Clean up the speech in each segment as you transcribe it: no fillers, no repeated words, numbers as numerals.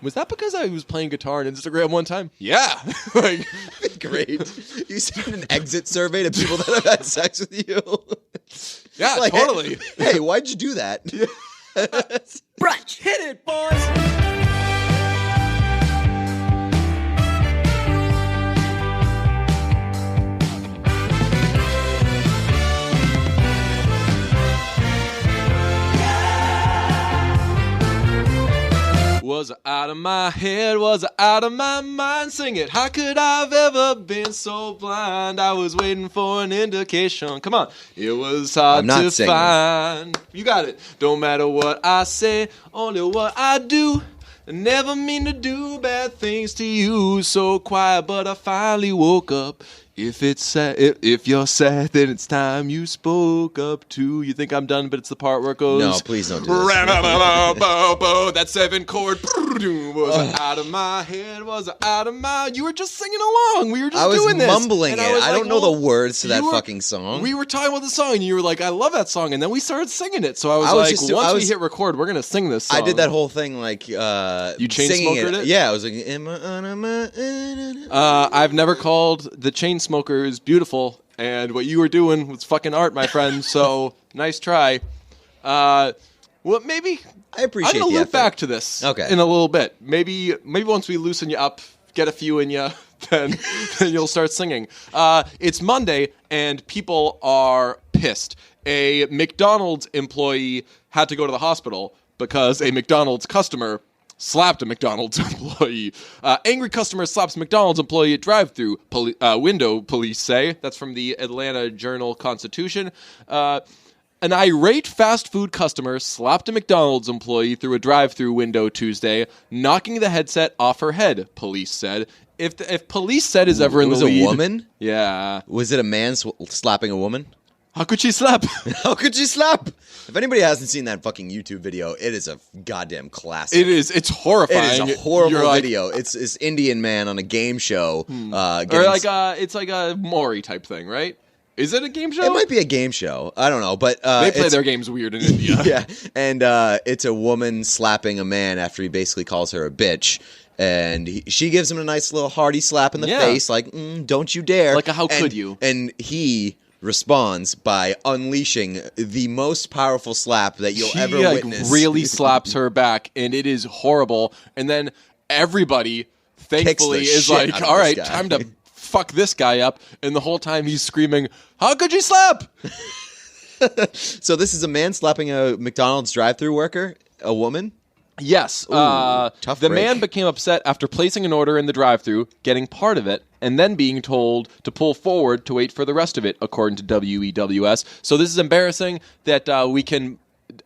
was that because I was playing guitar on Instagram one time? Yeah. Like, Great. You sent an exit survey to people that have had sex with you. yeah, Like, totally. Hey, why'd you do that? Brunch. Hit it, boys. Was I out of my head? Was I out of my mind? Sing it. How could I have ever been so blind? I was waiting for an indication. Come on. It was hard to find. You got it. Don't matter what I say, only what I do. I never mean to do bad things to you. So quiet, but I finally woke up. If it's sad, if you're sad, then it's time you spoke up to. You think I'm done, but it's the part where it goes. No, please don't do this. That 7 chord was out of my head. Was out of my. You were just singing along. We were just doing this. I was mumbling it. I don't know the words to that were, fucking song. We were talking about the song, and you were like, "I love that song," and then we started singing it. So I was like, once we hit record, we're gonna sing this song. I did that whole thing like you chain-smokered it. Yeah, I was like, "Am I on my?" I've never called the Chainsmokers beautiful, and what you were doing was fucking art, my friend. So nice try. Well, maybe I appreciate. I'm gonna the loop effort. back to this in a little bit. Maybe once we loosen you up, get a few in you, then you'll start singing. It's Monday, and people are pissed. A McDonald's employee had to go to the hospital because a McDonald's customer slapped a McDonald's employee. Angry customer slaps McDonald's employee at drive-thru window, police say. That's from the Atlanta Journal-Constitution. An irate fast food customer slapped a McDonald's employee through a drive-thru window Tuesday, knocking the headset off her head, police said. If police said is ever in the lead... Was it a woman? Yeah. Was it a man slapping a woman? How could she slap? How could she slap? If anybody hasn't seen that fucking YouTube video, it is a goddamn classic. It is. It's horrifying. It is a horrible video. It's this Indian man on a game show. Or it's like a Maury type thing, right? Is it a game show? It might be a game show. I don't know, but they play their games weird in India. Yeah, and it's a woman slapping a man after he basically calls her a bitch. And she gives him a nice little hearty slap in the face, like, don't you dare. Like, how could you? And he responds by unleashing the most powerful slap that you'll ever witness. Really slaps her back, and it is horrible. And then everybody, thankfully, is like, all right, time to fuck this guy up. And the whole time he's screaming, how could you slap? So this is a man slapping a McDonald's drive-thru worker, a woman? Yes. Tough the break. man became upset after placing an order in the drive-thru, getting part of it, and then being told to pull forward to wait for the rest of it, according to WEWS. So this is embarrassing that we can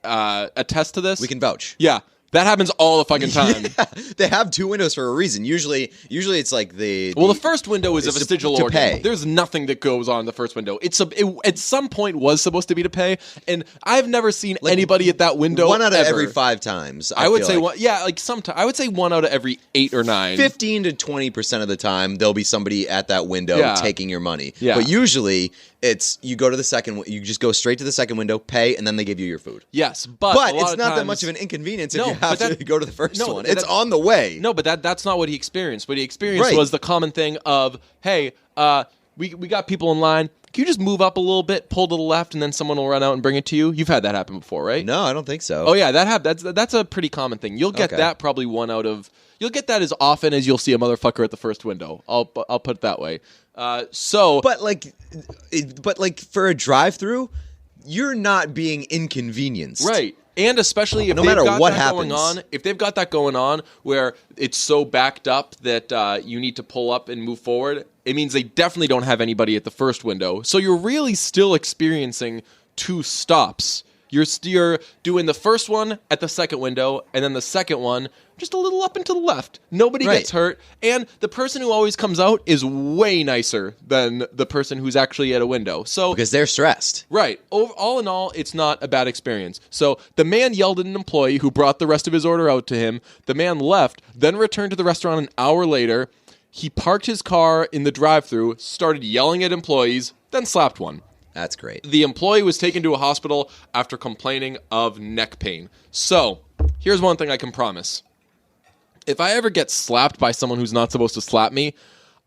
attest to this. We can vouch. Yeah. That happens all the fucking time. Yeah, they have two windows for a reason. Usually it's like the first window is a vestigial organ. Pay. There's nothing that goes on the first window. It at some point was supposed to be to pay, and I've never seen anybody at that window. 1 out of ever. every 5 times. I would say one. Yeah, like sometimes I would say 1 out of every 8 or 9. 15 to 20% of the time, there'll be somebody at that window taking your money. Yeah. But usually, it's you go to the second. You just go straight to the second window, pay, and then they give you your food. Yes, but it's not that much of an inconvenience if you have to go to the first one. It's on the way. No, but that's not what he experienced. What he experienced was the common thing of, hey, we got people in line. Can you just move up a little bit, pull to the left, and then someone will run out and bring it to you? You've had that happen before, right? No, I don't think so. Oh yeah, that's a pretty common thing. You'll get that probably 1 out of. You'll get that as often as you'll see a motherfucker at the first window. I'll put it that way. But like for a drive-through, you're not being inconvenienced, right? And especially if no they've matter got what that happens. going on, if they've got that going on where it's so backed up that you need to pull up and move forward, it means they definitely don't have anybody at the first window. So you're really still experiencing 2 stops. You're doing the first one at the second window, and then the second one just a little up and to the left. Nobody gets hurt, and the person who always comes out is way nicer than the person who's actually at a window. So because they're stressed. Right. All in all, it's not a bad experience. So the man yelled at an employee who brought the rest of his order out to him. The man left, then returned to the restaurant an hour later. He parked his car in the drive-thru, started yelling at employees, then slapped one. That's great. The employee was taken to a hospital after complaining of neck pain. So, here's one thing I can promise. if I ever get slapped by someone who's not supposed to slap me,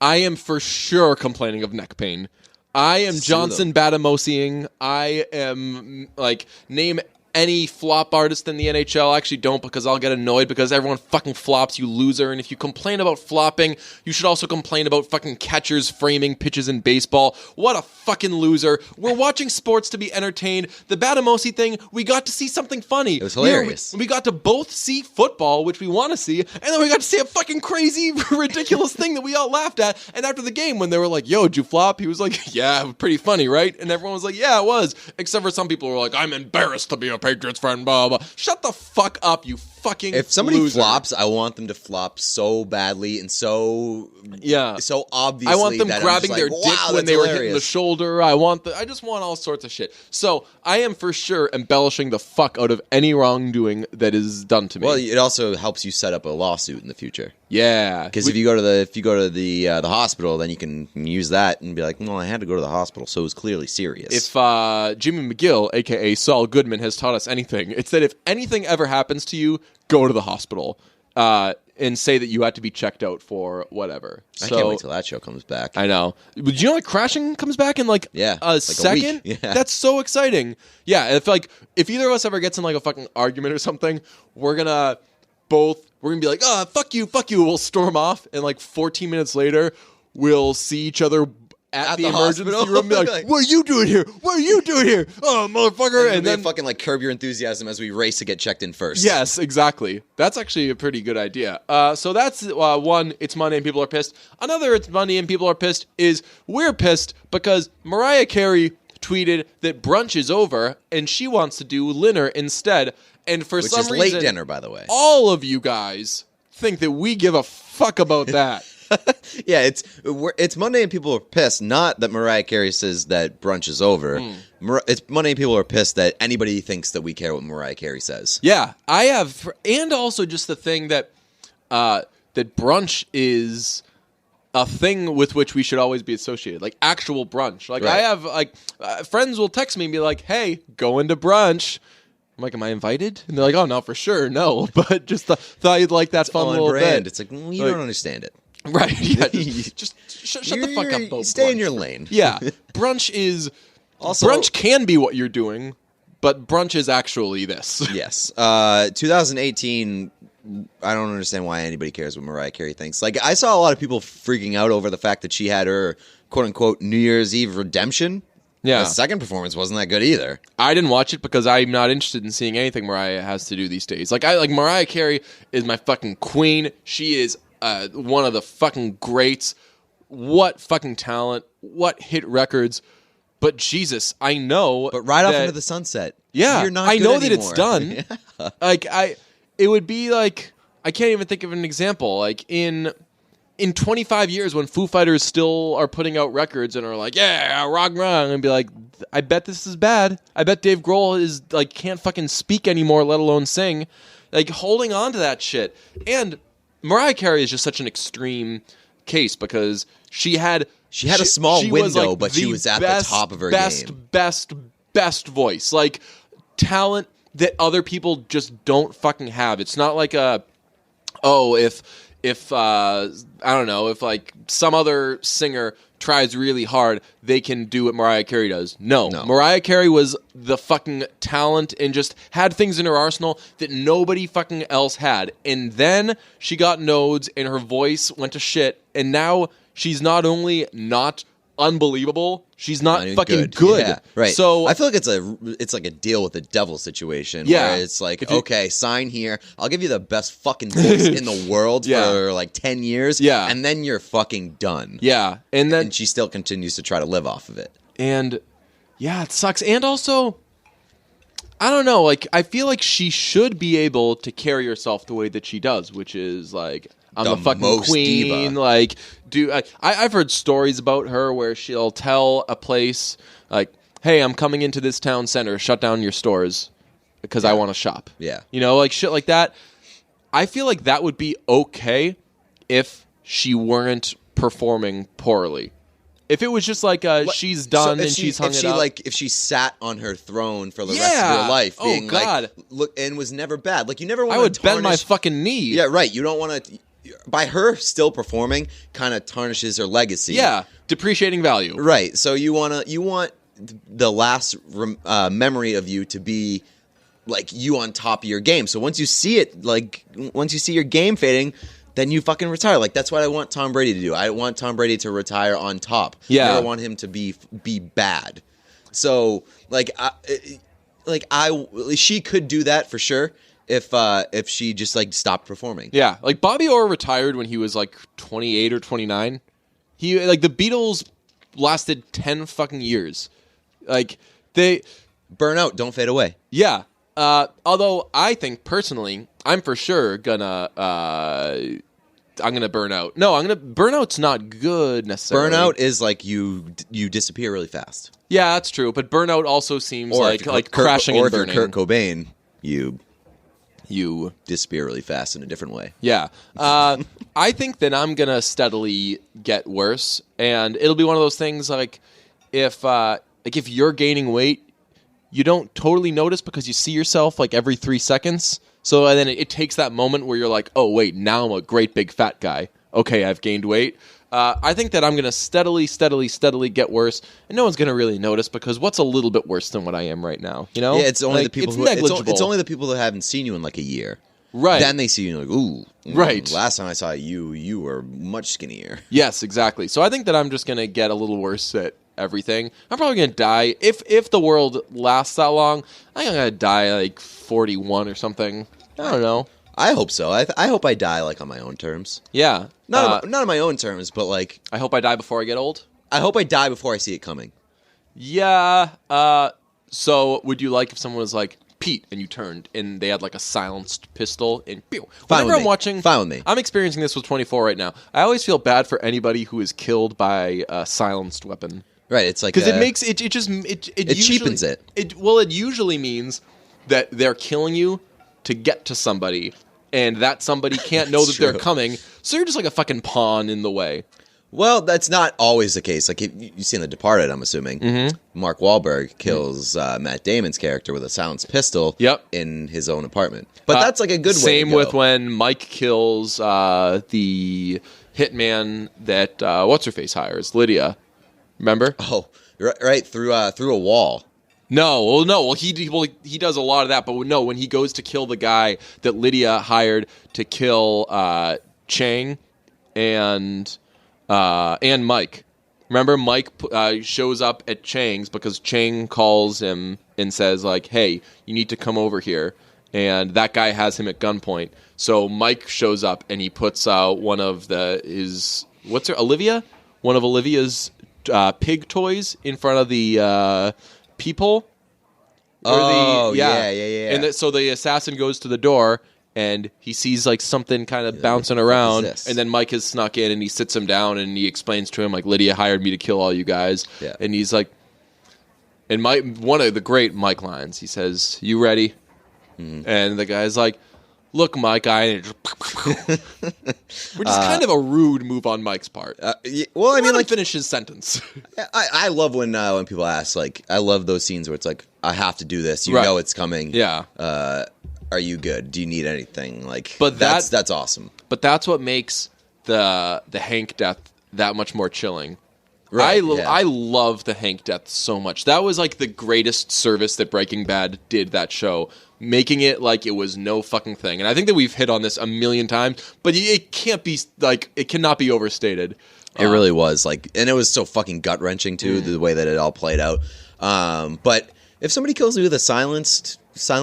I am for sure complaining of neck pain. I am Johnson Batamosiing. I am, like, name any flop artist in the NHL. I actually don't, because I'll get annoyed because everyone fucking flops, you loser. And if you complain about flopping, you should also complain about fucking catchers framing pitches in baseball. What a fucking loser. We're watching sports to be entertained. The Batamosi thing, we got to see something funny. It was hilarious. We got to both see football, which we want to see, and then we got to see a fucking crazy, ridiculous thing that we all laughed at. And after the game, when they were like, yo, did you flop? He was like, yeah, pretty funny, right? And everyone was like, yeah, it was. Except for some people who were like, I'm embarrassed to be a Patriots friend, blah, blah, blah. Shut the fuck up, you fucking If somebody loser. flops, I want them to flop so badly and so obviously. I want them that grabbing I'm their just like, dick wow, when that's they were hilarious. hitting the shoulder. I just want all sorts of shit. So I am for sure embellishing the fuck out of any wrongdoing that is done to me. Well, it also helps you set up a lawsuit in the future. Yeah, Because if you go to the hospital, then you can use that and be like, well, I had to go to the hospital, so it was clearly serious. If Jimmy McGill, a.k.a. Saul Goodman, has taught us anything, it's that if anything ever happens to you, go to the hospital and say that you had to be checked out for whatever. I can't wait till that show comes back. I know. Did you know like Crashing comes back in like a second? Week. Yeah. That's so exciting. Yeah, if either of us ever gets in like a fucking argument or something, we're gonna be like, oh, fuck you. We'll storm off, and like 14 minutes later, we'll see each other at the emergency hospital? room and be like, what are you doing here? Oh, motherfucker. And then fucking like Curb Your Enthusiasm as we race to get checked in first. Yes, exactly. That's actually a pretty good idea. So that's one, it's Monday and people are pissed. Another, it's Monday and people are pissed, is we're pissed because Mariah Carey tweeted that brunch is over and she wants to do dinner instead. And for some reason, late dinner, by the way. all of you guys think that we give a fuck about that. Yeah, it's Monday and people are pissed. Not that Mariah Carey says that brunch is over. It's Monday and people are pissed that anybody thinks that we care what Mariah Carey says. Yeah, I have, and also just the thing that that brunch is a thing with which we should always be associated, like actual brunch. Like Right. I have friends will text me and be like, "Hey, going to brunch." I'm like, am I invited? And they're like, oh, no, for sure, no. But just thought you'd like that fun On little brand. bit. It's like, you don't understand it. Right, yeah. Just shut the fuck up, though. Stay in brunch. your lane. Yeah, brunch is... Also, brunch can be what you're doing, but brunch is actually this. Yes. 2018, I don't understand why anybody cares what Mariah Carey thinks. Like, I saw a lot of people freaking out over the fact that she had her, quote-unquote, New Year's Eve redemption. Yeah. The second performance wasn't that good either. I didn't watch it because I'm not interested in seeing anything Mariah has to do these days. Like Mariah Carey is my fucking queen. She is one of the fucking greats. What fucking talent. What hit records. But Jesus, I know. But right off that, into the sunset. Yeah, You're not I good know that anymore. it's done. Yeah. Like it would be like, I can't even think of an example. Like in 25 years when Foo Fighters still are putting out records and are like, yeah, rock, and be like, I bet this is bad. I bet Dave Grohl is like can't fucking speak anymore, let alone sing. Like holding on to that shit. And Mariah Carey is just such an extreme case because she had a small was, window, like, but she was at the top of her game. Best voice. Like talent that other people just don't fucking have. It's not like if I don't know, if like some other singer tries really hard, they can do what Mariah Carey does. No. Mariah Carey was the fucking talent and just had things in her arsenal that nobody fucking else had. And then she got nodes and her voice went to shit. And now she's not only not unbelievable, she's not fucking good. Yeah, right. So I feel like it's like a deal with the devil situation. Yeah. Where it's like, okay, sign here. I'll give you the best fucking voice in the world for like 10 years. Yeah. And then you're fucking done. yeah. And then And she still continues to try to live off of it. And yeah, it sucks. And also, I don't know, like I feel like she should be able to carry herself the way that she does, which is like I'm the fucking most queen. diva. Like, I've heard stories about her where she'll tell a place like, "Hey, I'm coming into this town center. Shut down your stores because I want to shop." Yeah. You know, like shit like that. I feel like that would be okay if she weren't performing poorly. If it was just like she's done and she's hung it up. If she sat on her throne for the rest of her Yeah. life, Oh, being God. like, look, and was never bad. Like you never want I to would bend my tarnish. fucking knee. Yeah, right. You don't want to. By her still performing, kind of tarnishes her legacy. Yeah, depreciating value. Right. So you want the last memory of you to be like you on top of your game. So once you see it, like once you see your game fading, then you fucking retire. Like that's what I want Tom Brady to do. I want Tom Brady to retire on top. Yeah. I never want him to be bad. So she could do that for sure if she just like stopped performing. Yeah, like Bobby Orr retired when he was like 28 or 29. He like the Beatles lasted 10 fucking years. Like they burn out, don't fade away. Yeah. Although I think personally, I'm for sure gonna I'm gonna burn out. No, burnout's not good necessarily. Burnout is like you disappear really fast. Yeah, that's true. But burnout also seems like crashing or and burning. If you're Kurt Cobain, you disappear really fast in a different way. Yeah. I think that I'm gonna steadily get worse, and it'll be one of those things like if you're gaining weight, you don't totally notice because you see yourself like every 3 seconds. So then it takes that moment where you're like, oh, wait, now I'm a great big fat guy. Okay, I've gained weight. I think that I'm going to steadily get worse, and no one's going to really notice because what's a little bit worse than what I am right now? You know? Yeah, it's only like, the people it's who negligible. it's only the people that haven't seen you in like a year. Right. Then they see you and like, ooh. Right. Last time I saw you were much skinnier. Yes, exactly. So I think that I'm just going to get a little worse at everything. I'm probably going to die. If the world lasts that long, I think I'm going to die like 41 or something. I don't know. I hope so. I hope I die like on my own terms. Yeah. Not on my own terms, but like I hope I die before I get old. I hope I die before I see it coming. Yeah. So would you like if someone was like, Pete, and you turned, and they had like a silenced pistol, and pew. Whenever I'm watching, fine with me. I'm experiencing this with 24 right now. I always feel bad for anybody who is killed by a silenced weapon. Right, it's like because it makes it cheapens it. Well, it usually means that they're killing you to get to somebody, and that somebody can't know that they're coming, so you're just like a fucking pawn in the way. Well, that's not always the case. Like you've seen The Departed, I'm assuming. Mm-hmm. Mark Wahlberg kills Matt Damon's character with a silenced pistol. Yep. In his own apartment. But that's like a good way. Same with when Mike kills the hitman that what's her face hires, Lydia. Remember? Oh, right through a wall. Well, he does a lot of that, but no, when he goes to kill the guy that Lydia hired to kill Chang and Mike. Remember, Mike shows up at Chang's because Chang calls him and says like, "Hey, you need to come over here," and that guy has him at gunpoint. So Mike shows up and he puts one of Olivia's pig toys in front of the people. Yeah. And so the assassin goes to the door and he sees like something kind of bouncing around, and then Mike has snuck in and he sits him down and he explains to him like, Lydia hired me to kill all you guys. Yeah. And he's like, and one of the great Mike lines, he says, "You ready?" Mm-hmm. And the guy's like, "Look, Mike, which is kind of a rude move on Mike's part. Well, I mean, like, finish his sentence. I love when people ask, like, I love those scenes where it's like, I have to do this. You Right. know it's coming. Yeah. Are you good? Do you need anything? Like, But that's awesome. But that's what makes the Hank death that much more chilling. Right, I love the Hank death so much. That was like the greatest service that Breaking Bad did that show, making it like it was no fucking thing. And I think that we've hit on this a million times, but it can't be like, it cannot be overstated. It really was like, and it was so fucking gut wrenching too, the way that it all played out. But if somebody kills you with a silence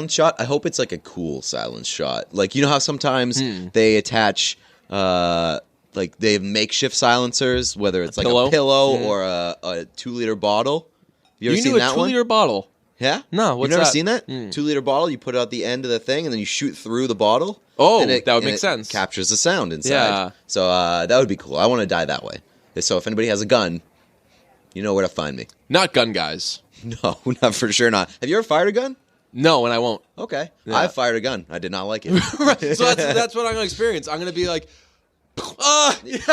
shot, I hope it's like a cool silence shot. Like, you know how sometimes they attach, like they have makeshift silencers, whether it's like a pillow or a 2-liter bottle. You ever seen that one? 2-liter bottle. Yeah? No, what's You've never that? seen that? 2-liter bottle, you put it at the end of the thing, and then you shoot through the bottle. Oh, that would make sense. It captures the sound inside. Yeah. So that would be cool. I want to die that way. So if anybody has a gun, you know where to find me. Not gun guys. No, not for sure not. Have you ever fired a gun? No, and I won't. Okay. Yeah. I fired a gun. I did not like it. Right. So that's what I'm going to experience. I'm going to be like, It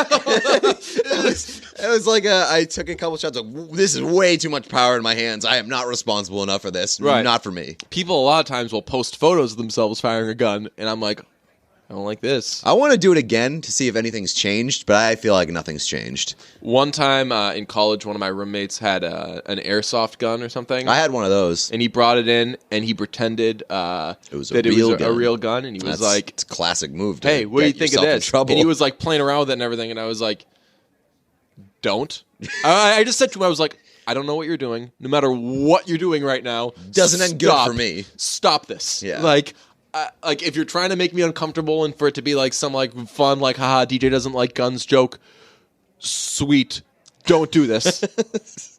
was like I took a couple shots of, this is way too much power in my hands. I am not responsible enough for this. Right. Not for me. People a lot of times will post photos of themselves firing a gun, and I'm like, I don't like this. I want to do it again to see if anything's changed, but I feel like nothing's changed. One time in college, one of my roommates had an airsoft gun or something. I had one of those. And he brought it in, and he pretended It was that it was a real gun, and he was like, it's a classic move. To hey, what do you get think of yourself in this? trouble. And he was like playing around with it and everything, and I was like, don't. I just said to him, I was like, I don't know what you're doing. No matter what you're doing right now, doesn't end good for me. Stop this. Yeah. Like if you're trying to make me uncomfortable and for it to be like some like fun, like, haha, DJ doesn't like guns joke, sweet, don't do this.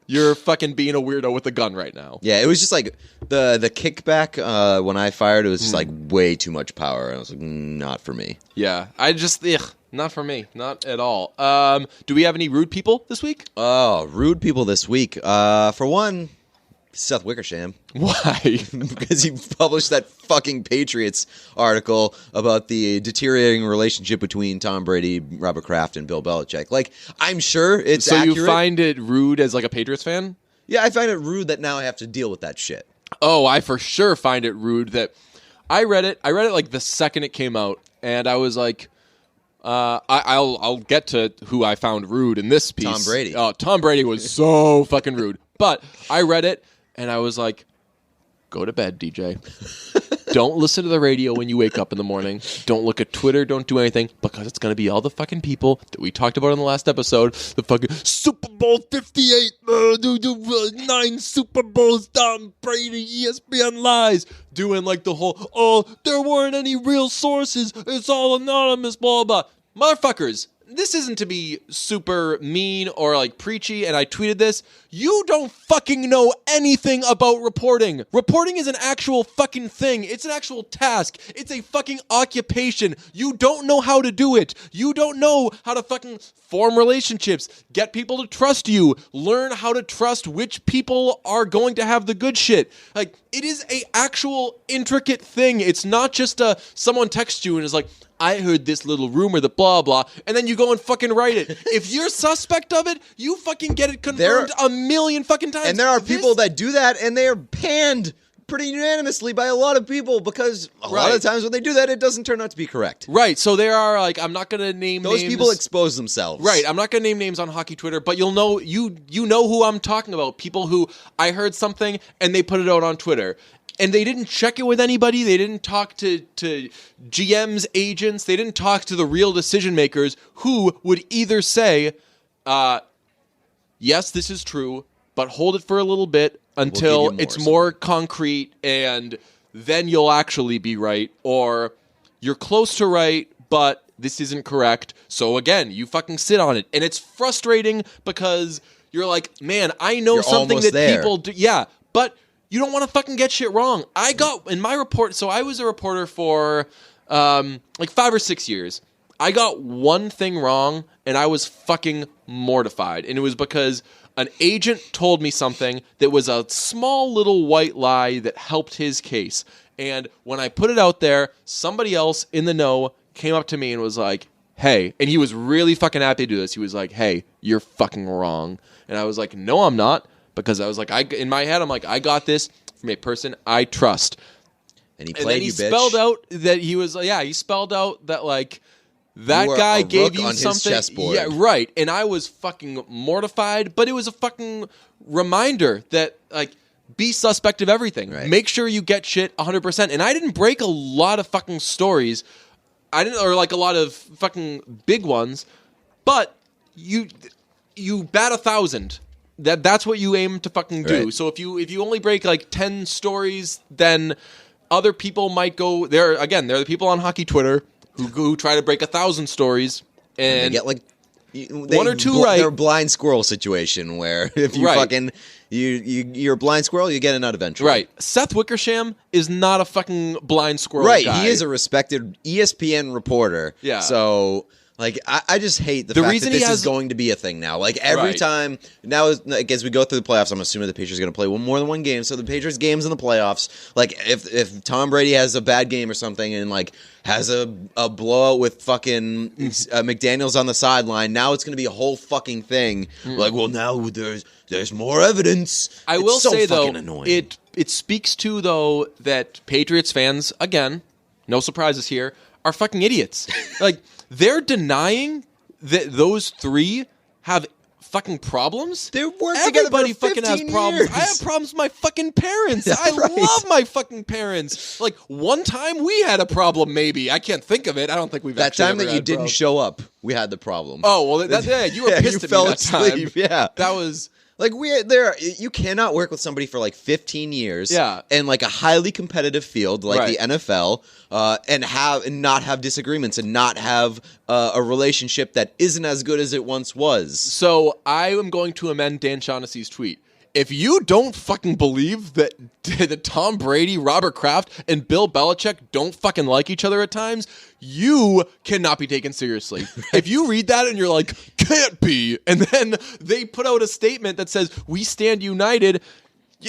You're fucking being a weirdo with a gun right now. Yeah, it was just like the kickback when I fired. It was just like way too much power. I was like, not for me. Yeah, I just not for me, not at all. Do we have any rude people this week? Oh, rude people this week. For one, Seth Wickersham. Why? Because he published that fucking Patriots article about the deteriorating relationship between Tom Brady, Robert Kraft, and Bill Belichick. Like, I'm sure it's so accurate. You find it rude as like a Patriots fan? Yeah, I find it rude that now I have to deal with that shit. Oh, I for sure find it rude that I read it like the second it came out, and I was like, I'll get to who I found rude in this piece. Tom Brady. Oh, Tom Brady was so fucking rude. But I read it, and I was like, go to bed, DJ. Don't listen to the radio when you wake up in the morning. Don't look at Twitter. Don't do anything, because it's going to be all the fucking people that we talked about in the last episode. The fucking Super Bowl 58, 9 Super Bowls, Tom Brady, ESPN lies. Doing like the whole, oh, there weren't any real sources. It's all anonymous, blah, blah. Motherfuckers. This isn't to be super mean or like preachy, and I tweeted this. You don't fucking know anything about reporting. Reporting is an actual fucking thing. It's an actual task. It's a fucking occupation. You don't know how to do it. You don't know how to fucking form relationships, get people to trust you, learn how to trust which people are going to have the good shit. Like, it is a actual intricate thing. It's not just someone texts you and is like, I heard this little rumor that blah, blah, and then you go and fucking write it. If you're suspect of it, you fucking get it confirmed a million fucking times. And there are people that do that, and they are panned pretty unanimously by a lot of people, because a lot of times when they do that, it doesn't turn out to be correct. Right, so there are, like, I'm not going to name Those names. people expose themselves. Right, I'm not going to name names on hockey Twitter, but you'll know, you know who I'm talking about. People who, I heard something, and they put it out on Twitter. And they didn't check it with anybody. They didn't talk to GM's agents. They didn't talk to the real decision makers who would either say, yes, this is true, but hold it for a little bit until it's more concrete, and then you'll actually be right. Or you're close to right, but this isn't correct. So again, you fucking sit on it. And it's frustrating because you're like, man, I know something that people do. Yeah, but you don't want to fucking get shit wrong. I got, in my report, so I was a reporter for like 5 or 6 years. I got one thing wrong, and I was fucking mortified. And it was because an agent told me something that was a small little white lie that helped his case. And when I put it out there, somebody else in the know came up to me and was like, hey, and he was really fucking happy to do this. He was like, hey, you're fucking wrong. And I was like, no, I'm not. Because I was like, in my head, I'm like, I got this from a person I trust. And he played you, bitch. Spelled out that he was, he spelled out that, like, that guy gave you something. His chessboard. Yeah, right. And I was fucking mortified, but it was a fucking reminder that, like, be suspect of everything. Right. Make sure you get shit 100%. And I didn't break a lot of fucking stories. Or like a lot of fucking big ones, but you bat 1,000. That's what you aim to fucking do. Right. So if you only break like 10 stories, then other people might go there. Again, there are the people on hockey Twitter who try to break 1,000 stories and they get like one or two right. They're a blind squirrel situation where if you fucking you're a blind squirrel, you get a nut eventually. Right. Seth Wickersham is not a fucking blind squirrel. Right. Guy. He is a respected ESPN reporter. Yeah. So Like, I just hate the fact that this is going to be a thing now. Like, every time, now, like, as we go through the playoffs, I'm assuming the Patriots are going to play more than one game. So the Patriots games in the playoffs, like, if Tom Brady has a bad game or something and, like, has a blowout with fucking McDaniels on the sideline, now it's going to be a whole fucking thing. Like, well, now there's more evidence. I will say, though, it speaks to, though, that Patriots fans, again, no surprises here, are fucking idiots. Like, they're denying that those three have fucking problems. They work together for 15 fucking has problems. years. I have problems with my fucking parents. I love my fucking parents. Like, one time we had a problem, maybe. I can't think of it. I don't think we've that time that you didn't show up, we had the problem. Oh, well, you were pissed at me that time. Yeah. That was... Like, you cannot work with somebody for like 15 years, and like a highly competitive field like the NFL, and not have disagreements and not have a relationship that isn't as good as it once was. So I am going to amend Dan Shaughnessy's tweet. If you don't fucking believe that Tom Brady, Robert Kraft, and Bill Belichick don't fucking like each other at times, you cannot be taken seriously. If you read that and you're like, can't be, and then they put out a statement that says, we stand united,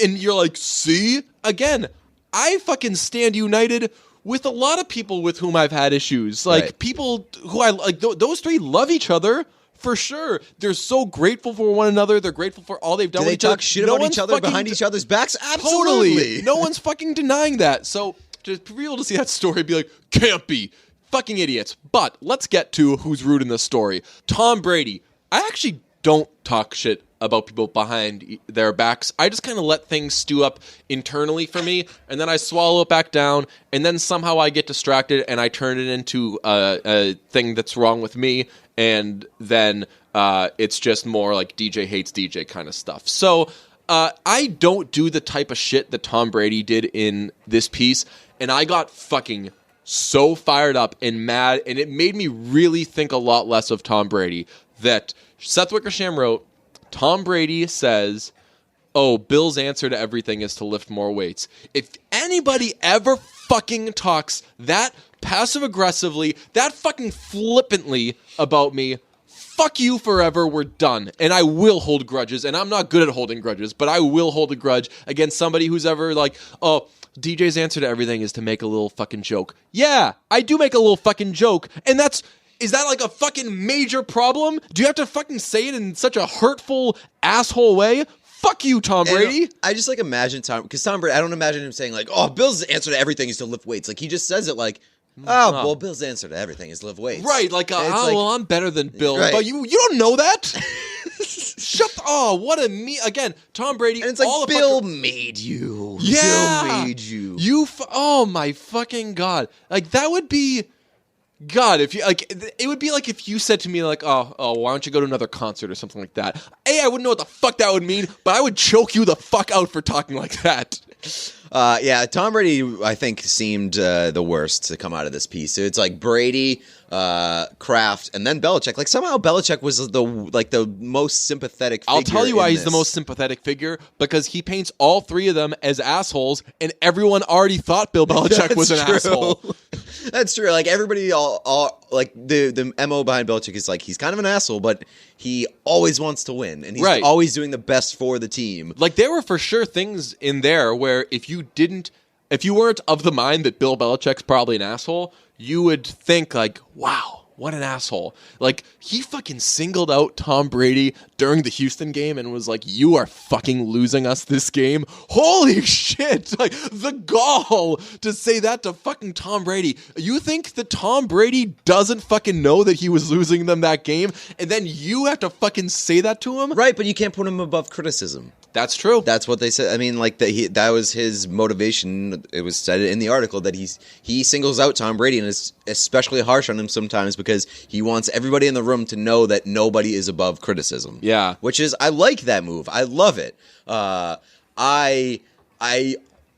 and you're like, see? Again, I fucking stand united with a lot of people with whom I've had issues. Like, people who I like, those three love each other. For sure. They're so grateful for one another. They're grateful for all they've done with each other. Do they talk shit about each other behind each other's backs? Absolutely. Totally. No one's fucking denying that. So to be able to see that story and be like, can't be. Fucking idiots. But let's get to who's rude in this story. Tom Brady. I actually don't talk shit about people behind their backs. I just kind of let things stew up internally for me, and then I swallow it back down, and then somehow I get distracted, and I turn it into a thing that's wrong with me, and then it's just more like DJ hates DJ kind of stuff. So I don't do the type of shit that Tom Brady did in this piece, and I got fucking so fired up and mad, and it made me really think a lot less of Tom Brady, that Seth Wickersham wrote, Tom Brady says, oh, Bill's answer to everything is to lift more weights. If anybody ever fucking talks that passive-aggressively, that fucking flippantly about me, fuck you forever, we're done. And I will hold grudges, and I'm not good at holding grudges, but I will hold a grudge against somebody who's ever like, oh, DJ's answer to everything is to make a little fucking joke. Yeah, I do make a little fucking joke, and is that like a fucking major problem? Do you have to fucking say it in such a hurtful asshole way? Fuck you, Tom Brady. And I just like imagine because Tom Brady, I don't imagine him saying like, oh, Bill's answer to everything is to lift weights. Like he just says it like, oh, well, Bill's answer to everything is lift weights. Right, like, well, I'm better than Bill. Right. But you don't know that. What a again, Tom Brady. And it's like, Bill made you. Yeah. Bill made you. Oh my fucking God. Like that would be... God, if you like, it would be like if you said to me like, oh, why don't you go to another concert or something like that? I wouldn't know what the fuck that would mean, but I would choke you the fuck out for talking like that. Yeah, Tom Brady, I think, seemed the worst to come out of this piece. It's like Brady, Kraft, and then Belichick. Like somehow Belichick was the most sympathetic figure. I'll tell you why he's the most sympathetic figure, because he paints all three of them as assholes, and everyone already thought Bill Belichick was an asshole. That's true. Like everybody, all like the MO behind Belichick is like he's kind of an asshole, but he always wants to win, and he's always doing the best for the team. Like there were for sure things in there where if you weren't of the mind that Bill Belichick's probably an asshole, you would think like, wow, what an asshole. Like, he fucking singled out Tom Brady during the Houston game and was like, you are fucking losing us this game. Holy shit. Like, the gall to say that to fucking Tom Brady. You think that Tom Brady doesn't fucking know that he was losing them that game, and then you have to fucking say that to him? Right, but you can't put him above criticism. That's true. That's what they said. I mean, like that was his motivation. It was said in the article that he singles out Tom Brady and is especially harsh on him sometimes because he wants everybody in the room to know that nobody is above criticism. Yeah, which is, I like that move. I love it. I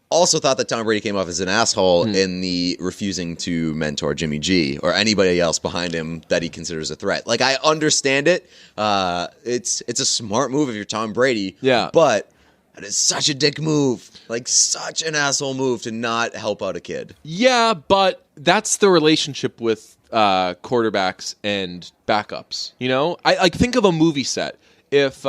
also thought that Tom Brady came off as an asshole in the refusing to mentor Jimmy G or anybody else behind him that he considers a threat. Like, I understand it. It's a smart move if you're Tom Brady. Yeah. But it is such a dick move. Like, such an asshole move to not help out a kid. Yeah, but that's the relationship with quarterbacks and backups. You know, I like think of a movie set. If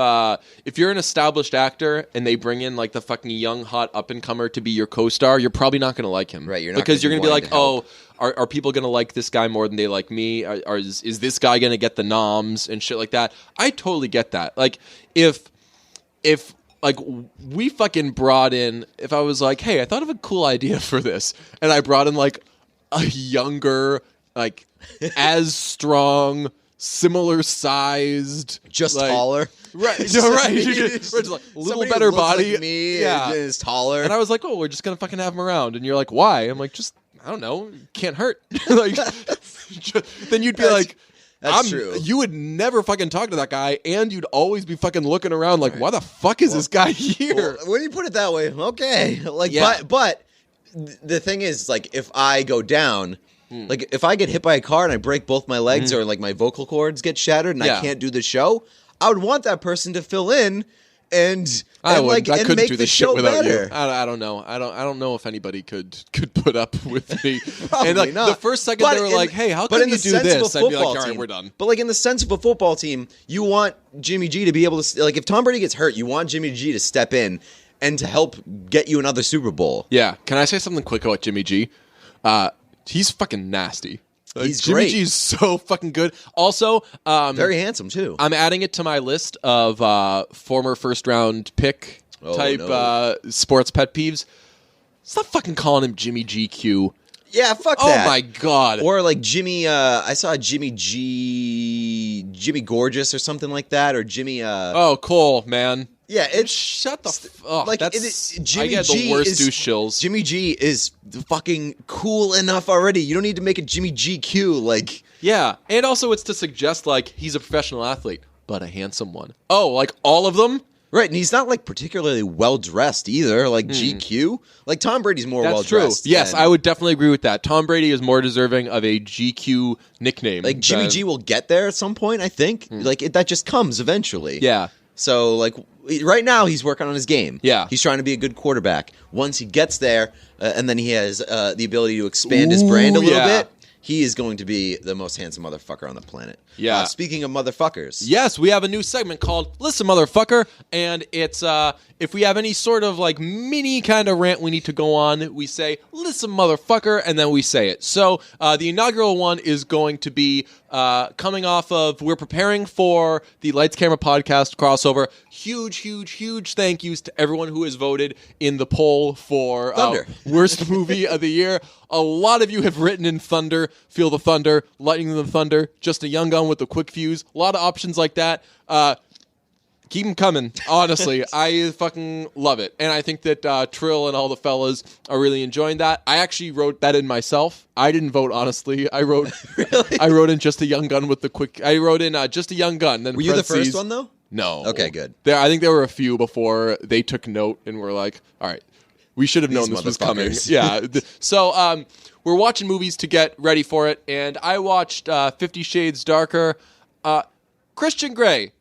you're an established actor and they bring in like the fucking young hot up and comer to be your co-star, you're probably not going to like him, Right, you're not because you're gonna going to be be like, wanting to oh, are people going to like this guy more than they like me? Is this guy going to get the noms and shit like that? I totally get that. Like if like we fucking brought in, if I was like, hey, I thought of a cool idea for this, and I brought in like a younger, like as strong, similar sized, Just like, taller. right? No, right. Just like a little Somebody better who looks body. like me yeah, and is taller. and I was like, oh, we're just gonna fucking have him around, and you're like, why? I'm like, just I don't know, can't hurt. Like, then you'd be like. That's true. You would never fucking talk to that guy, and you'd always be fucking looking around like, why the fuck is this guy here? Well, when you put it that way, okay. Like, Yeah. but the thing is, like, if I go down, like, if I get hit by a car and I break both my legs or like my vocal cords get shattered and Yeah. I can't do the show, I would want that person to fill in and I like couldn't make do the this shit show without better. you. I don't know. I don't know if anybody could put up with me. Probably and like not. the first second But they were in- like, "Hey, how but can in you the do sense of a this?" I'd be like, football "All right, team- we're done." But like in the sense of a football team, you want Jimmy G to be able to, like, if Tom Brady gets hurt, you want Jimmy G to step in and to help get you another Super Bowl. Yeah. Can I say something quick about Jimmy G? He's fucking nasty. Like, He's Jimmy great. G is so fucking good. Also, Very handsome too. I'm adding it to my list of former first round pick type no. sports pet peeves. Stop fucking calling him Jimmy GQ. Yeah, fuck Oh that. my god. Or like Jimmy, I saw Jimmy Gorgeous or something like that, or Jimmy. Oh, Cole, man. Yeah, it's Shut the fuck. like That's, Jimmy I get G the worst is, douche chills. Jimmy G is fucking cool enough already. You don't need to make it Jimmy GQ. Like, Yeah, and also it's to suggest like he's a professional athlete, but a handsome one. Oh, like all of them? right, and he's not like particularly well dressed either. Like GQ, like Tom Brady's more well That's true. dressed. Yes, I would definitely agree with that. Tom Brady is more deserving of a GQ nickname. Like Jimmy than- G will get there at some point. I think like that just comes eventually. Yeah. So, like, right now, he's working on his game. Yeah. He's trying to be a good quarterback. Once he gets there, and then he has the ability to expand his brand a little yeah. bit, he is going to be the most handsome motherfucker on the planet. Yeah. Speaking of motherfuckers. Yes, we have a new segment called Listen Motherfucker, and it's if we have any sort of like mini kind of rant we need to go on, we say Listen Motherfucker, and then we say it. So the inaugural one is going to be coming off of, we're preparing for the Lights Camera Podcast crossover. Huge thank yous to everyone who has voted in the poll for Thunder. worst movie of the year. A lot of you have written in Thunder, Feel the Thunder, Lightning the Thunder, Just a Young Gun with a Quick Fuse. A lot of options like that. Keep them coming. Honestly, I fucking love it. And I think that Trill and all the fellas are really enjoying that. I actually wrote that in myself. I didn't vote, honestly. I wrote I wrote in Just a Young Gun with the Quick... I wrote in Just a Young Gun. Then Were you the parentheses- first one, though? No. Okay, good. I think there were a few before they took note and were like, all right, we should have known These this was coming. motherfuckers. Yeah. So we're watching movies to get ready for it, and I watched 50 Shades Darker. Christian Grey,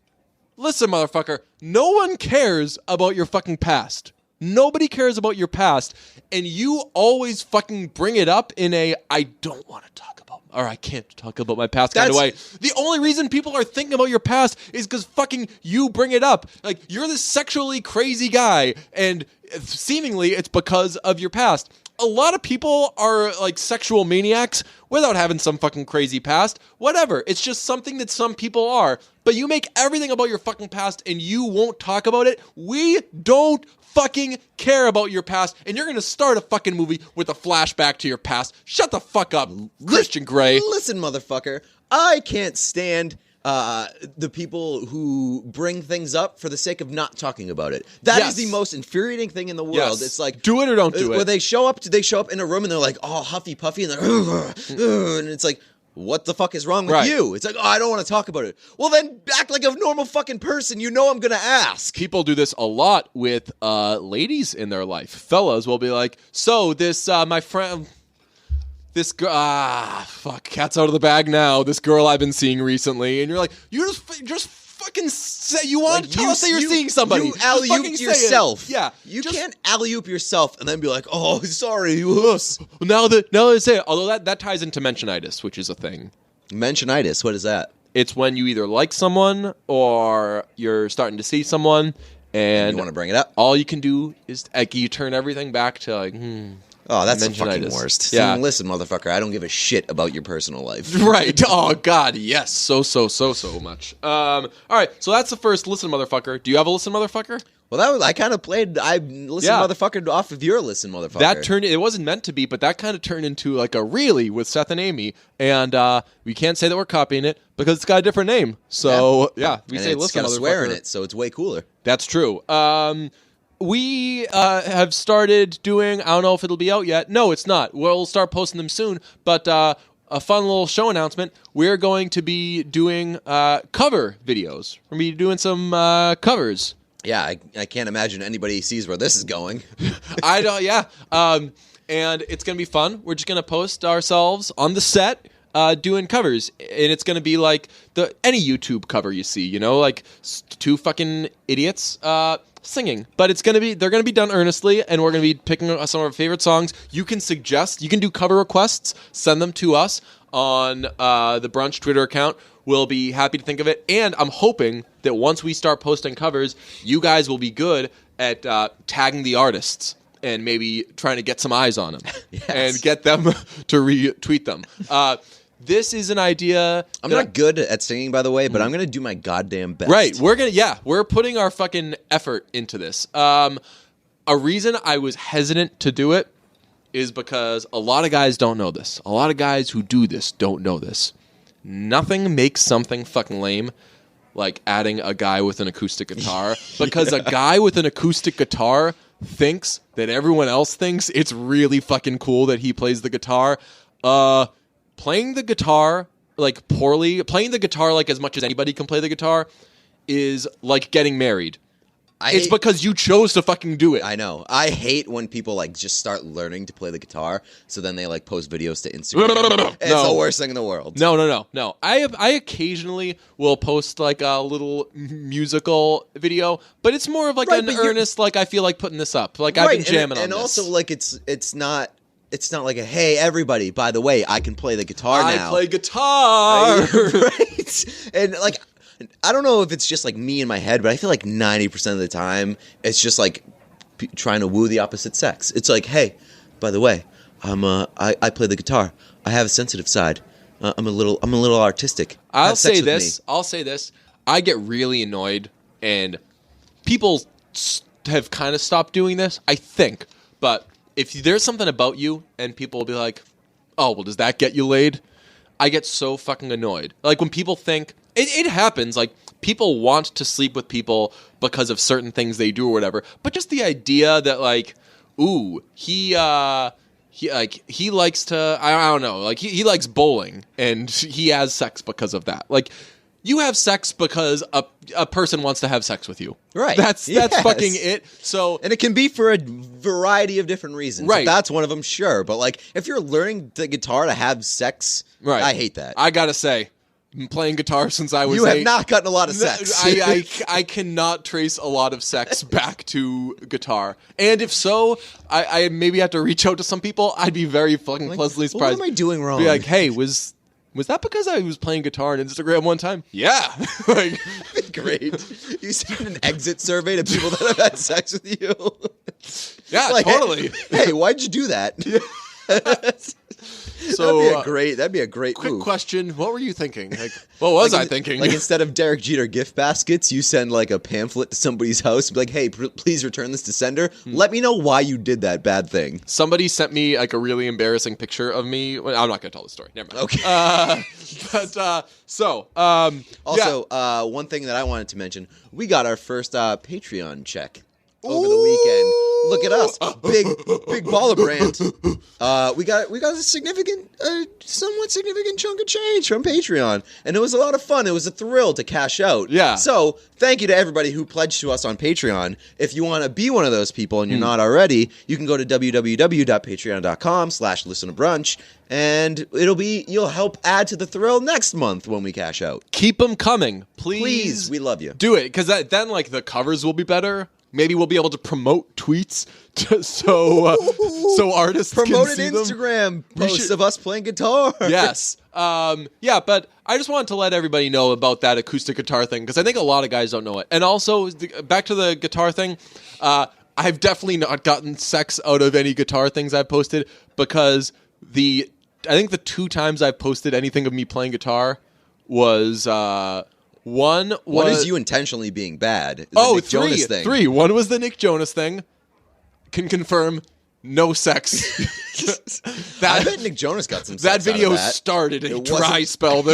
listen, motherfucker, no one cares about your fucking past. Nobody cares about your past, and you always fucking bring it up in a I don't want to talk about, or I can't talk about my past kind of way. The only reason people are thinking about your past is because fucking you bring it up. Like, you're this sexually crazy guy, and seemingly it's because of your past. A lot of people are like sexual maniacs without having some fucking crazy past. Whatever. It's just something that some people are. But you make everything about your fucking past and you won't talk about it. We don't fucking care about your past, and you're gonna start a fucking movie with a flashback to your past. Shut the fuck up, Christian Grey. Listen, motherfucker, I can't stand the people who bring things up for the sake of not talking about it. That is Yes. the most infuriating thing in the world. Yes. It's like, do it or don't do where it. they show up in a room and they're like, all huffy puffy, and they're and it's like, what the fuck is wrong with Right. you? It's like, oh, I don't want to talk about it. Well, then act like a normal fucking person. You know I'm gonna ask. People do this a lot with ladies in their life. Fellas will be like, so this my friend, this girl, fuck, cat's out of the bag now. This girl I've been seeing recently, and you're like, you just fucking say you want Like, to tell us that you're seeing somebody. You alley-ooped yourself. Yeah. You can't alley-oop yourself and then be like, oh, sorry. Whoops. Now that I say it, although that ties into mentionitis, which is a thing. Mentionitis, what is that? It's when you either like someone or you're starting to see someone and You want to bring it up? all you can do is like, you turn everything back to like, Oh, that's the fucking Mentionitis. worst. Yeah. Listen, motherfucker, I don't give a shit about your personal life. Right. Oh, God, yes. So much. All right, so that's the first listen, motherfucker. Do you have a listen, motherfucker? Well, I kind of played, I listened motherfucker off of your listen, motherfucker. It wasn't meant to be, but that kind of turned into like a really with Seth and Amy, and we can't say that we're copying it because it's got a different name. So, we and say it's listen, got a motherfucker. swear in it, so it's way cooler. That's true. We have started doing, I don't know if it'll be out yet. No, it's not. We'll start posting them soon, but a fun little show announcement. We're going to be doing cover videos. We're going to be doing some covers. Yeah, I can't imagine anybody sees where this is going. I don't, yeah. And it's going to be fun. We're just going to post ourselves on the set doing covers. And it's going to be like any YouTube cover you see, you know, like two fucking idiots singing. But they're going to be done earnestly, and we're going to be picking some of our favorite songs. You can do cover requests, send them to us on the Brunch Twitter account. We'll be happy to think of it. And I'm hoping that once we start posting covers, you guys will be good at tagging the artists and maybe trying to get some eyes on them and get them to retweet them. This is an idea. I'm not good at singing, by the way, but I'm going to do my goddamn best. Right. We're putting our fucking effort into this. A reason I was hesitant to do it is because a lot of guys don't know this. A lot of guys who do this don't know this. Nothing makes something fucking lame like adding a guy with an acoustic guitar because a guy with an acoustic guitar thinks that everyone else thinks it's really fucking cool that he plays the guitar. Playing the guitar like poorly, playing the guitar like as much as anybody can play the guitar is like getting married. It's because you chose to fucking do it. I know. I hate when people like just start learning to play the guitar, so then they like post videos to Instagram. It's the worst thing in the world. No. I occasionally will post like a little musical video, but it's more of like an earnest, like I feel like putting this up. Like I've been jamming on this. And also like it's not like a, hey, everybody, by the way, I can play the guitar now. I play guitar. Right? And like, I don't know if it's just like me in my head, but I feel like 90% of the time it's just like trying to woo the opposite sex. It's like, hey, by the way, I play the guitar. I have a sensitive side. I'm a little artistic. I'll say this. I get really annoyed, and people have kind of stopped doing this, I think. But if there's something about you and people will be like, oh, well, does that get you laid? I get so fucking annoyed. Like when people think, it happens, like people want to sleep with people because of certain things they do or whatever. But just the idea that like, ooh, he likes to, I don't know, like he likes bowling and he has sex because of that. Like, you have sex because a person wants to have sex with you. Right. That's fucking it. So, and it can be for a variety of different reasons. Right. If that's one of them, sure. But like, if you're learning the guitar to have sex, right. I hate that. I gotta say, playing guitar since I was You have not gotten a lot of sex. I cannot trace a lot of sex back to guitar. And if so, I maybe have to reach out to some people. I'd be very fucking pleasantly surprised. What am I doing wrong? Be like, hey, was that because I was playing guitar on Instagram one time? Yeah. Like, great. You sent an exit survey to people that have had sex with you. Yeah, like, totally. Hey, why'd you do that? So that'd be a great quick move. question. What were you thinking? Like, what was I thinking? Like instead of Derek Jeter gift baskets, you send like a pamphlet to somebody's house and be like, hey, please return this to sender. Let me know why you did that bad thing. Somebody sent me like a really embarrassing picture of me. Well, I'm not going to tell the story. Never mind. Okay. Also, one thing that I wanted to mention, we got our first Patreon check over the weekend. Look at us, big baller brand. We got a significant, somewhat significant chunk of change from Patreon, and it was a lot of fun. It was a thrill to cash out. Yeah. So thank you to everybody who pledged to us on Patreon. If you want to be one of those people and you're not already, you can go to www.patreon.com/listentobrunch, and you'll help add to the thrill next month when we cash out. Keep them coming, please. Please, we love you. Do it, because then like the covers will be better. Maybe we'll be able to promote tweets so artists Promoted can see Instagram posts of us playing guitar. them. Yes. Yeah, but I just wanted to let everybody know about that acoustic guitar thing, because I think a lot of guys don't know it. And also, back to the guitar thing, I've definitely not gotten sex out of any guitar things I've posted, because I think the 2 times I've posted anything of me playing guitar was... One is you intentionally being bad? Nick 3. Jonas thing. 3. One was the Nick Jonas thing. Can confirm, no sex. I bet Nick Jonas got some sex that video out of that. Started a dry spell.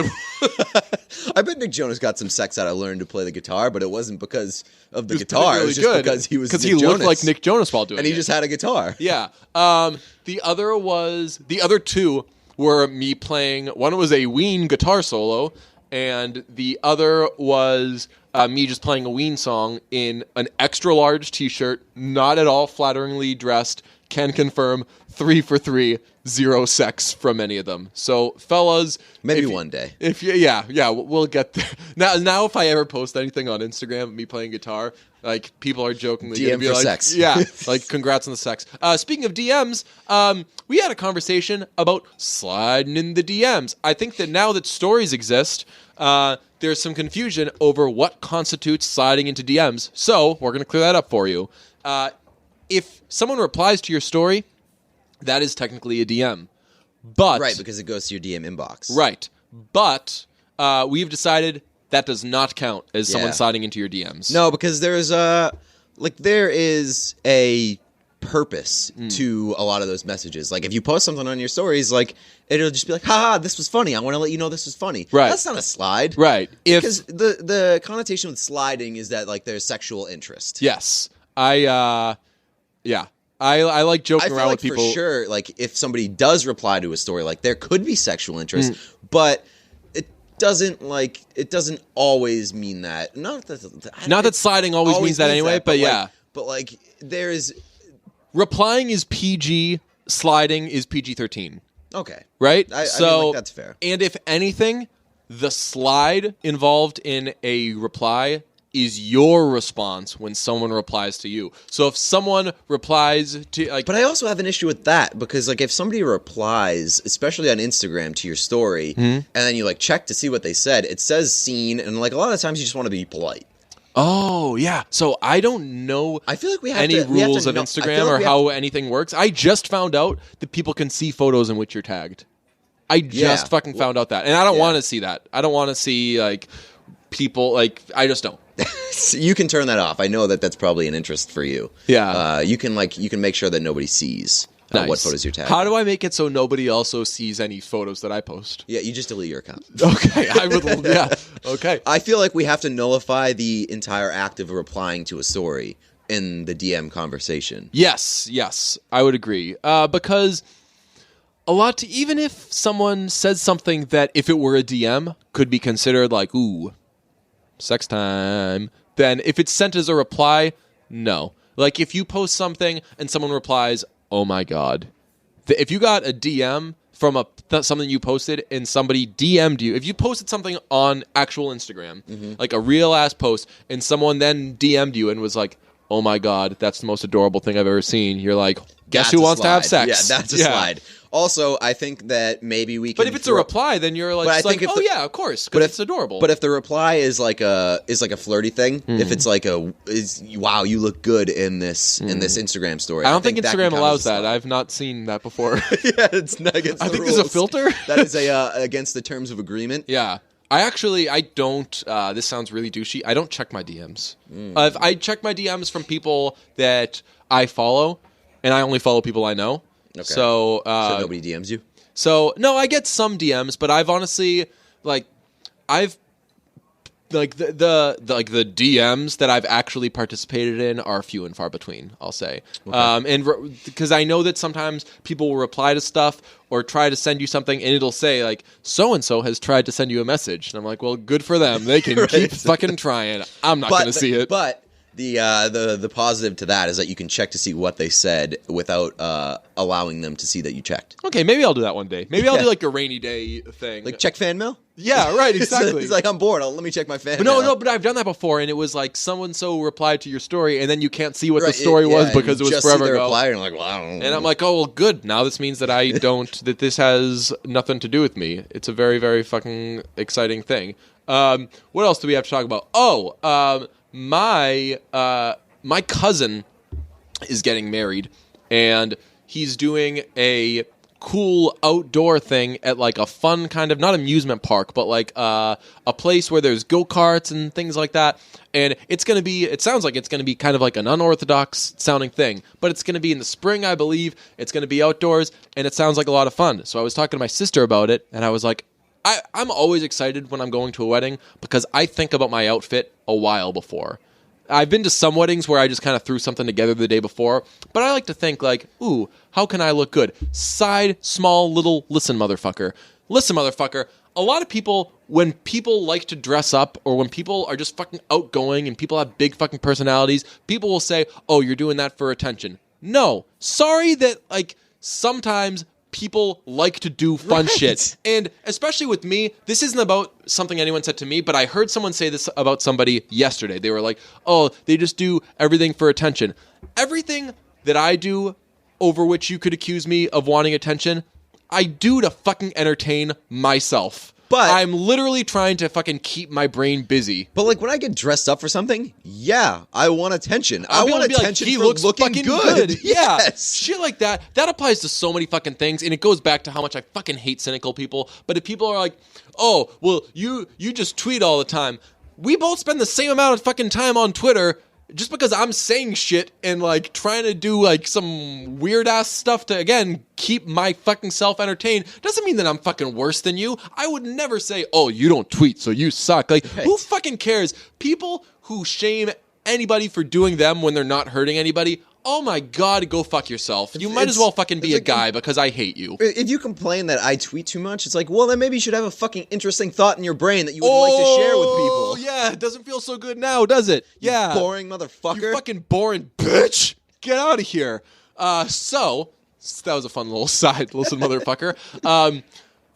I bet Nick Jonas got some sex out of learning to play the guitar, but it wasn't because of the It was guitar. really It was just good, because he was Nick he Jonas. looked like Nick Jonas while doing it. And he just had a guitar. Yeah. The other 2 were me playing. One was a Ween guitar solo, and the other was me just playing a Ween song in an extra large t-shirt, not at all flatteringly dressed. Can confirm 3 for 3, 0 sex from any of them. So, fellas, maybe one day. We'll get there. Now, if I ever post anything on Instagram of me playing guitar, like people are jokingly DM gonna be for like, sex. Yeah, like congrats on the sex. Speaking of DMs, we had a conversation about sliding in the DMs. I think that now that stories exist, there's some confusion over what constitutes sliding into DMs. So we're going to clear that up for you. If someone replies to your story, that is technically a DM. But Right, because it goes to your DM inbox. Right. But we've decided that does not count as someone Yeah. sliding into your DMs. No, because there is a purpose to a lot of those messages. Like if you post something on your stories, like it'll just be like, haha, this was funny. I want to let you know this was funny. Right. That's not a slide. Right. Because the connotation with sliding is that like there's sexual interest. Yes. I like joking I feel around like with people. for sure, like if somebody does reply to a story, like there could be sexual interest, but it doesn't always mean that. Not that Sliding always means that anyway, but yeah. But like there is Replying is PG, sliding is PG-13. okay, Right? I mean, like, that's fair. And if anything, the slide involved in a reply is your response when someone replies to you. So if someone replies to like, But I also have an issue with that because like if somebody replies, especially on Instagram, to your story, and then you like check to see what they said, it says seen, and like a lot of times you just want to be polite. oh yeah. So I don't know. I feel like we have any to, we have rules to of know- I Instagram feel like or we have how anything works. I just found out that people can see photos in which you're tagged. I just fucking found out that, and I don't want to see that. I don't want to see like people like. I just don't. You can turn that off. I know that that's probably an interest for you. Yeah. You can make sure that nobody sees Nice. what photos you're tagging. How do I make it so nobody also sees any photos that I post? Yeah, you just delete your account. Okay, I would. Yeah. Okay. I feel like we have to nullify the entire act of replying to a story in the DM conversation. Yes, I would agree. Because even if someone says something that if it were a DM could be considered like, ooh, sex time, then if it's sent as a reply, no. Like if you post something and someone replies, oh my God. If you got a DM from something you posted and somebody DM'd you, if you posted something on actual Instagram, like a real ass post, and someone then DM'd you and was like, oh my God, that's the most adorable thing I've ever seen. You're like, guess That's who a wants to have slide. sex? Yeah, that's a slide. Also, I think that maybe we can... But if it's a reply, then you're like, But I just think like if oh the- yeah, of course, But because if it's adorable. But if the reply is like a flirty thing, if it's like wow, you look good in this Instagram story. I don't think that Instagram can count allows as a that. slide. I've not seen that before. Yeah, it's not against I the think there's a rules. filter. That is against the terms of agreement. Yeah. I don't, this sounds really douchey, I don't check my DMs. If I check my DMs from people that I follow, and I only follow people I know. Okay. So nobody DMs you? So, no, I get some DMs, but I've honestly, like, I've like the DMs that I've actually participated in are few and far between, I'll say. Okay. And because I know that sometimes people will reply to stuff or try to send you something, and it'll say like, so and so has tried to send you a message, and I'm like, well, good for them. They can right. keep fucking trying. I'm not going to see it. But the positive to that is that you can check to see what they said without allowing them to see that you checked. Okay, maybe I'll do that one day. Maybe I'll do like a rainy day thing. Like check fan mail? Yeah, right, exactly. It's like, I'm bored. Let me check my fan mail. No, but I've done that before, and it was like so replied to your story, and then you can't see what the story was because it was forever ago. Reply, and I'm like, well, I don't know. And I'm like, oh, well, good. Now this means that I don't, that this has nothing to do with me. It's a very, very fucking exciting thing. What else do we have to talk about? Oh, my cousin is getting married, and he's doing a cool outdoor thing at like a fun kind of, not amusement park, but like a place where there's go-karts and things like that. And it sounds like it's going to be kind of like an unorthodox sounding thing, but it's going to be in the spring, I believe. It's going to be outdoors, and it sounds like a lot of fun. So I was talking to my sister about it, and I was like, I'm always excited when I'm going to a wedding because I think about my outfit a while before. I've been to some weddings where I just kind of threw something together the day before, but I like to think like, ooh, how can I look good? Small, little, listen, motherfucker. Listen, motherfucker. A lot of people, when people like to dress up or when people are just fucking outgoing and people have big fucking personalities, people will say, oh, you're doing that for attention. No. Sorry that, like, sometimes people like to do fun shit. And especially with me, this isn't about something anyone said to me, but I heard someone say this about somebody yesterday. They were like, oh, they just do everything for attention. Everything that I do over which you could accuse me of wanting attention, I do to fucking entertain myself. But I'm literally trying to fucking keep my brain busy. But like when I get dressed up for something, yeah, I want attention. I want attention like, he for looks looking fucking good. Yeah, yes. Shit like that. That applies to so many fucking things, and it goes back to how much I fucking hate cynical people. But if people are like, oh, well, you just tweet all the time. We both spend the same amount of fucking time on Twitter. Just because I'm saying shit and, like, trying to do, like, some weird-ass stuff to, again, keep my fucking self entertained doesn't mean that I'm fucking worse than you. I would never say, oh, you don't tweet, so you suck. Like, Who fucking cares? People who shame anybody for doing them when they're not hurting anybody, oh my God, go fuck yourself. You might as well fucking be a guy because I hate you. If you complain that I tweet too much, it's like, well, then maybe you should have a fucking interesting thought in your brain that you would like to share with people. Yeah, it doesn't feel so good now, does it? Yeah. You boring motherfucker. You fucking boring bitch. Get out of here. So, that was a fun little side. Listen, motherfucker.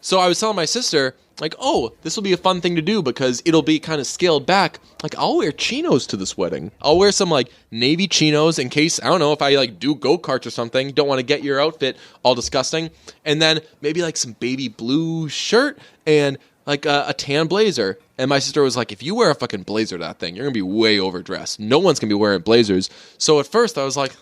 So I was telling my sister, like, oh, this will be a fun thing to do because it'll be kind of scaled back. Like, I'll wear chinos to this wedding. I'll wear some, like, navy chinos in case, I don't know, if I, like, do go-karts or something. Don't want to get your outfit all disgusting. And then maybe, like, some baby blue shirt and, like, a tan blazer. And my sister was like, if you wear a fucking blazer to that thing, you're going to be way overdressed. No one's going to be wearing blazers. So at first I was like,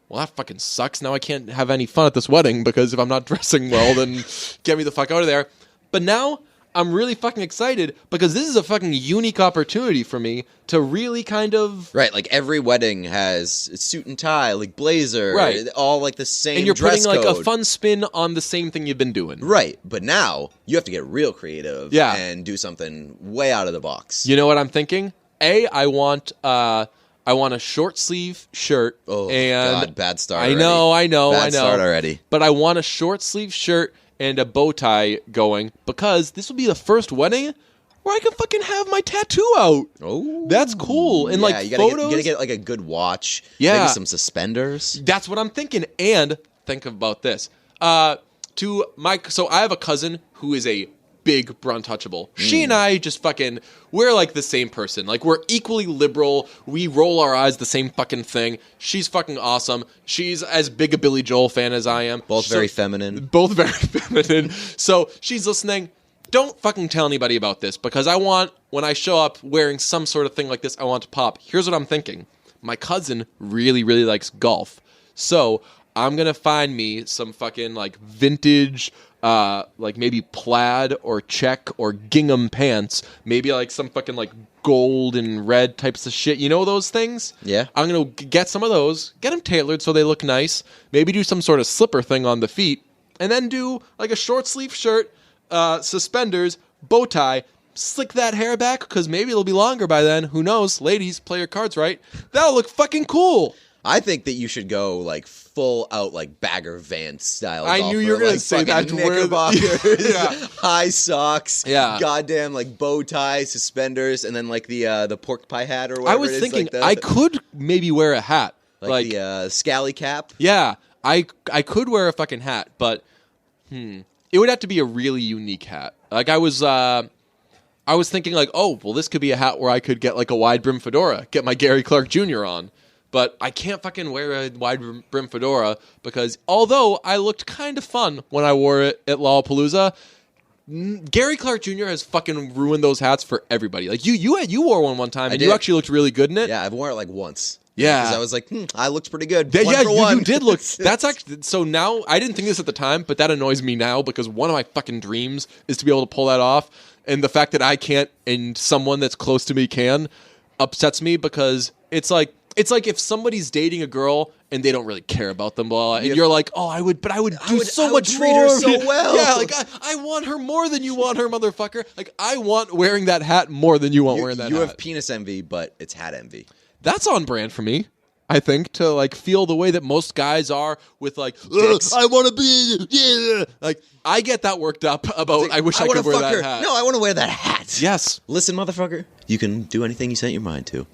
well, that fucking sucks. Now I can't have any fun at this wedding because if I'm not dressing well, then get me the fuck out of there. But now I'm really fucking excited because this is a fucking unique opportunity for me to really kind of... Right, like every wedding has suit and tie, like blazer, right. All like the same and you're dress putting code. Like a fun spin on the same thing you've been doing. Right, but now you have to get real creative and do something way out of the box. You know what I'm thinking? I want a short sleeve shirt. Oh, and God, bad start I know. Bad start already. But I want a short sleeve shirt and a bow tie going because this will be the first wedding where I can fucking have my tattoo out. Oh. That's cool. And like you photos. You gotta get like a good watch. Yeah. Maybe some suspenders. That's what I'm thinking. And think about this. So I have a cousin who is a big untouchable. She and I just fucking, we're like the same person. Like we're equally liberal. We roll our eyes the same fucking thing. She's fucking awesome. She's as big a Billy Joel fan as I am. Both very feminine. Both very feminine. So she's listening. Don't fucking tell anybody about this because I want, when I show up wearing some sort of thing like this, I want to pop. Here's what I'm thinking. My cousin really, really likes golf. So I'm going to find me some fucking like vintage, like maybe plaid or check or gingham pants, maybe like some fucking like gold and red types of shit. You know those things? Yeah. I'm going to get some of those, get them tailored so they look nice, maybe do some sort of slipper thing on the feet, and then do like a short sleeve shirt, suspenders, bow tie, slick that hair back because maybe it'll be longer by then. Who knows? Ladies, play your cards right. That'll look fucking cool. I think that you should go like full out like Bagger Vance style. I knew you were gonna say that. To wear knickerbockers, high socks, Yeah. goddamn like bow tie, suspenders, and then like the pork pie hat or whatever. I was thinking I could maybe wear a hat, like the scally cap. Yeah, I could wear a fucking hat, but it would have to be a really unique hat. Like I was thinking like, oh well, this could be a hat where I could get like a wide brim fedora, get my Gary Clark Jr. on. But I can't fucking wear a wide brim fedora because although I looked kind of fun when I wore it at Lollapalooza, Gary Clark Jr. has fucking ruined those hats for everybody. Like you wore one time and you actually looked really good in it. Yeah, I've worn it like once. Yeah, because I was like, I looked pretty good. You did look. That's actually so. Now I didn't think this at the time, but that annoys me now because one of my fucking dreams is to be able to pull that off, and the fact that I can't and someone that's close to me can upsets me because it's like if somebody's dating a girl and they don't really care about them, blah, and you're like, oh, I would do so much treat more. her so well. Yeah, like I want her more than you want her, motherfucker. Like I want wearing that hat more than you want wearing that hat. You have penis envy, but it's hat envy. That's on brand for me. I think to like feel the way that most guys are with like, I want to be, like I get that worked up about. Like, I wish I could wear that hat. No, I want to wear that hat. Yes. Listen, motherfucker, you can do anything you set your mind to.